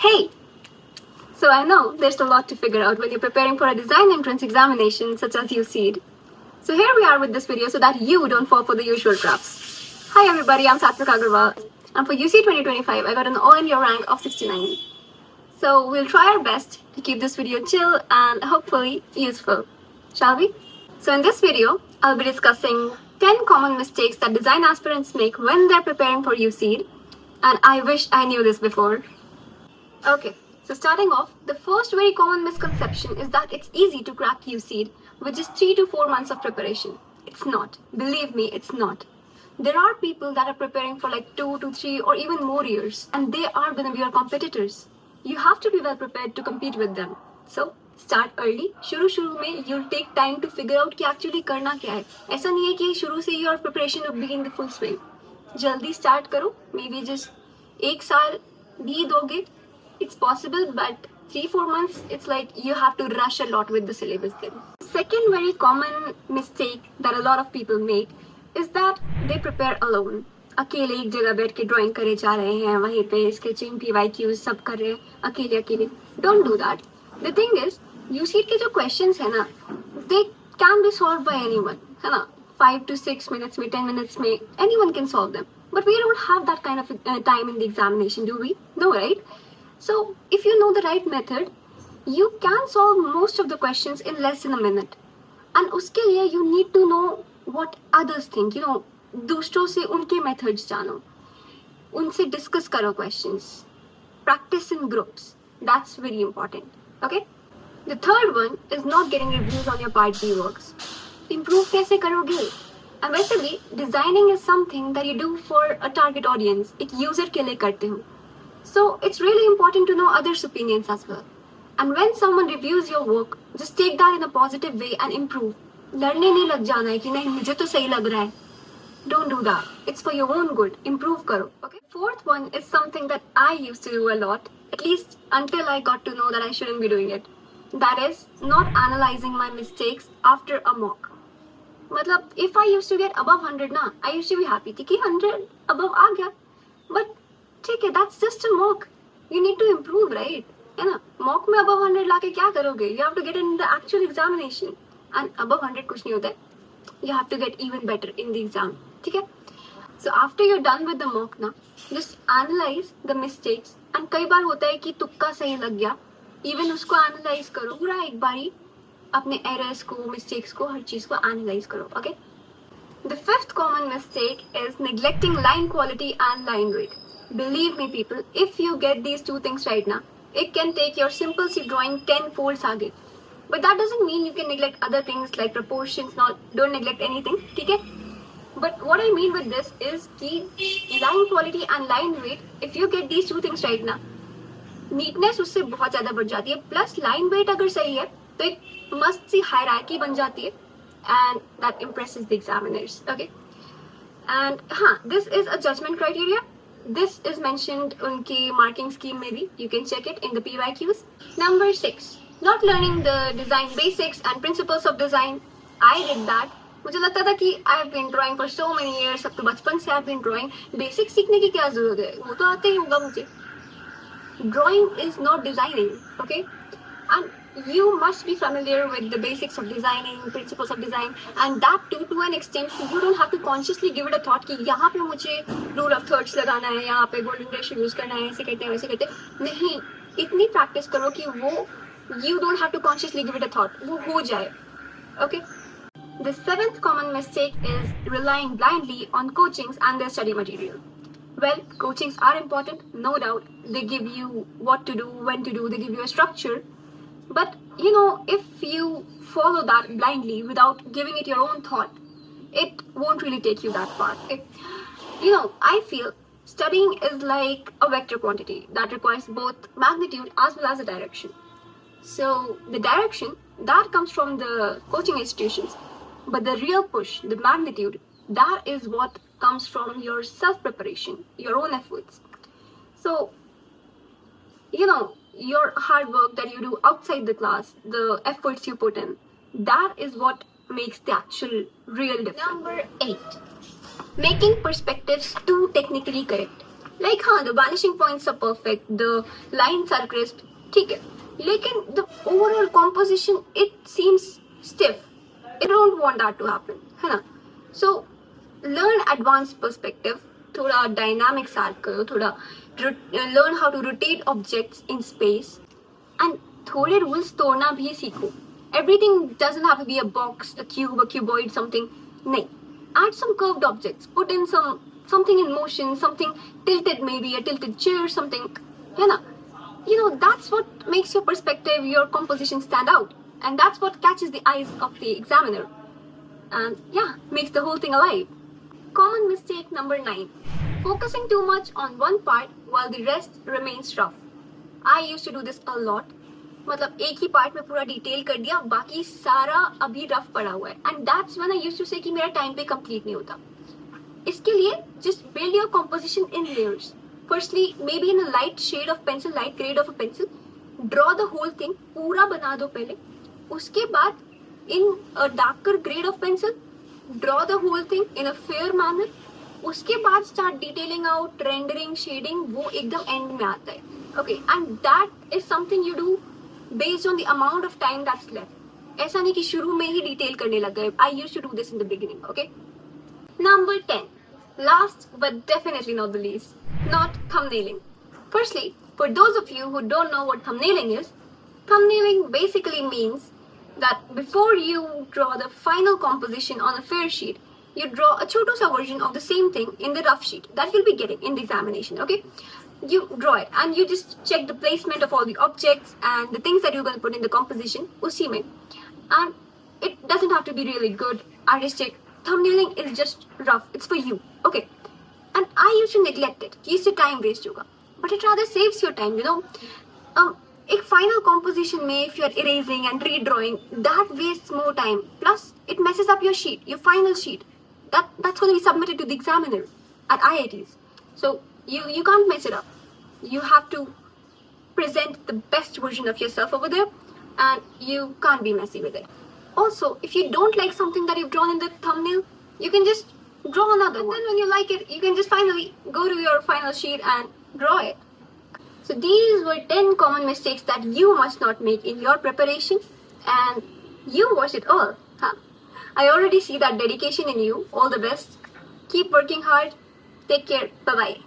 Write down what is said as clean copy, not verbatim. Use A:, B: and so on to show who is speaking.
A: Hey! So I know there's a lot to figure out when you're preparing for a design entrance examination such as Uceed. So here we are with this video so that you don't fall for the usual traps. Hi everybody, I'm Satvik Agarwal, and for Uceed 2025 I got an all-India rank of 69. So we'll try our best to keep this video chill and hopefully useful. Shall we? So in this video, I'll be discussing 10 common mistakes that design aspirants make when they're preparing for Uceed, and I wish I knew this before. Okay, so starting off, the first very common misconception is that it's easy to crack Uceed with just 3 to 4 months of preparation. It's not. Believe me, it's not. There are people that are preparing for like 2 to 3 or even more years, and they are going to be your competitors. You have to be well prepared to compete with them. So start early. शुरू में you'll take time to figure out कि actually करना क्या है. ऐसा नहीं है कि शुरू से your preparation will begin the full swing. जल्दी start करो. Maybe just 1 साल भी दोगे. It's possible, but 3-4 months, it's like you have to rush a lot with the syllabus then. Second very common mistake that a lot of people make is that they prepare alone. अकेले एक जगह बैठ के drawing करे जा रहे हैं, वहीं पे स्केचिंग PYQs सब कर रहे हैं अकेले. Don't do that. The thing is, UCED के जो questions है ना, they can be solved by anyone, है ना? 5 to 6 minutes में, 10 minutes में, anyone can solve them. But we don't have that kind of time in the examination, do we? No, right? So, if you know the right method, you can solve most of the questions in less than a minute. And उसके लिए you need to know what others think. You know, दूसरों से उनके methods जानो, उनसे discuss करो questions, practice in groups. That's very important. Okay. The third one is not getting reviews on your part B works. Improve कैसे करोगे? And वैसे भी designing is something that you do for a target audience. एक user के लिए करते हो. So it's really important to know others' opinions as well. And when someone reviews your work, just take that in a positive way and improve. लड़ने नहीं लग जाना है कि नहीं मुझे तो सही लग रहा है. Don't do that. It's for your own good. Improve करो. Okay. Fourth one is something that I used to do a lot, at least until I got to know that I shouldn't be doing it. That is not analyzing my mistakes after a mock. मतलब if I used to get above 100 ना, I used to be happy कि 100 above आ गया. But ठीक है, that's just a mock. You need to improve, right? है ना? Mock में above 100 लाके क्या करोगे? You have to get in the actual examination. And above 100 कुछ नहीं होता है. You have to get even better in the exam. ठीक है? So after you're done with the mock ना, just analyze the mistakes. And कई बार होता है कि तुक्का सही लग गया. Even उसको analyze करो. पूरा एक बारी अपने errors को, mistakes को, हर चीज को analyze करो. Okay? The fifth common mistake is neglecting line quality and line weight. Believe me people, if you get these two things right now, it can take your simple C drawing 10 folds आगे. But that doesn't mean you can neglect other things like proportions, don't neglect anything, ठीक है? But what I mean with this is कि line quality and line weight, if you get these two things right now, neatness उससे बहुत ज़्यादा बढ़ जाती है. Plus line weight अगर सही है, तो एक must see hierarchy बन जाती है, and that impresses the examiners, okay? And this is a judgment criteria. This is mentioned unki marking scheme maybe. You can check it in the PYQs. Number 6. Not learning the design basics and principles of design. I did that. मुझे लगता था कि I've been drawing for so many years. अब तो बचपन से I've been drawing. Basics सीखने की क्या ज़रूरत है? वो तो आते ही होगा मुझे. Drawing is not designing, okay? And you must be familiar with the basics of designing, principles of design, and that too to an extent you don't have to consciously give it a thought कि यहाँ पे मुझे rule of thirds लगाना है, यहाँ पे golden ratio use करना है, ऐसे करते हैं, वैसे करते हैं. नहीं, इतनी practice करो कि वो you don't have to consciously give it a thought, वो हो जाए. Okay? The seventh common mistake is relying blindly on coachings and their study material. Well, coachings are important, no doubt. They give you what to do, when to do, they give you a structure. But, you know, if you follow that blindly without giving it your own thought, it won't really take you that far. Okay? You know, I feel studying is like a vector quantity that requires both magnitude as well as a direction. So, the direction, that comes from the coaching institutions. But the real push, the magnitude, that is what comes from your self-preparation, your own efforts. So, you know, your hard work that you do outside the class, the efforts you put in, that is what makes the actual real difference. Number 8. Making perspectives too technically correct. Like हाँ, the vanishing points are perfect, the lines are crisp, ठीक है. लेकिन the overall composition, it seems stiff. I don't want that to happen, है ना? So learn advanced perspective, थोड़ा dynamics add करो, थोड़ा learn how to rotate objects in space, and थोड़े rules तोड़ना भी सीखो. Everything doesn't have to be a box, a cube, a cuboid, something. नहीं. Add some curved objects. Put in something in motion, something tilted, maybe a tilted chair, something. है ना? You know, that's what makes your perspective, your composition stand out. And that's what catches the eyes of the examiner. And yeah, makes the whole thing alive. Common mistake number 9. Focusing too much on one part while the rest remains rough. I used to do this a lot. मतलब एक ही part में पूरा detail कर दिया, बाकी सारा अभी rough पड़ा हुआ है. And that's when I used to say कि मेरा टाइम पे कंप्लीट नहीं होता. इसके लिए just build your composition in layers. Firstly maybe in a light shade of pencil, light grade of a pencil. Draw the whole thing, पूरा बना दो पहले. उसके बाद in a darker grade of pencil, draw the whole thing in a fair manner. उसके बाद start detailing out, rendering, shading, वो एकदम एंड में आता है. Okay, and that is something you do based on the amount of time that's left. ऐसा नहीं कि शुरू में ही डिटेल करने लग गए. I used to do this in the beginning, okay? Number 10. Last but definitely not the least, not thumbnailing. Firstly, for those of you who don't know what thumbnailing is, thumbnailing basically means that before you draw the final composition on a fair sheet, you draw a chotu-sa version of the same thing in the rough sheet that you'll be getting in the examination, okay? You draw it and you just check the placement of all the objects and the things that you're going to put in the composition usi mein. And it doesn't have to be really good, artistic. Thumbnailing is just rough, it's for you, okay? And I used to neglect it. इससे time waste होगा, but it rather saves your time, you know. एक final composition में if you're erasing and redrawing, that wastes more time. Plus it messes up your sheet, your final sheet. That's going to be submitted to the examiner at IITs. So you can't mess it up. You have to present the best version of yourself over there, and you can't be messy with it. Also, if you don't like something that you've drawn in the thumbnail, you can just draw another one. Then when you like it, you can just finally go to your final sheet and draw it. So these were 10 common mistakes that you must not make in your preparation, and you watched it all. Huh? I already see that dedication in you. All the best. Keep working hard. Take care. Bye-bye.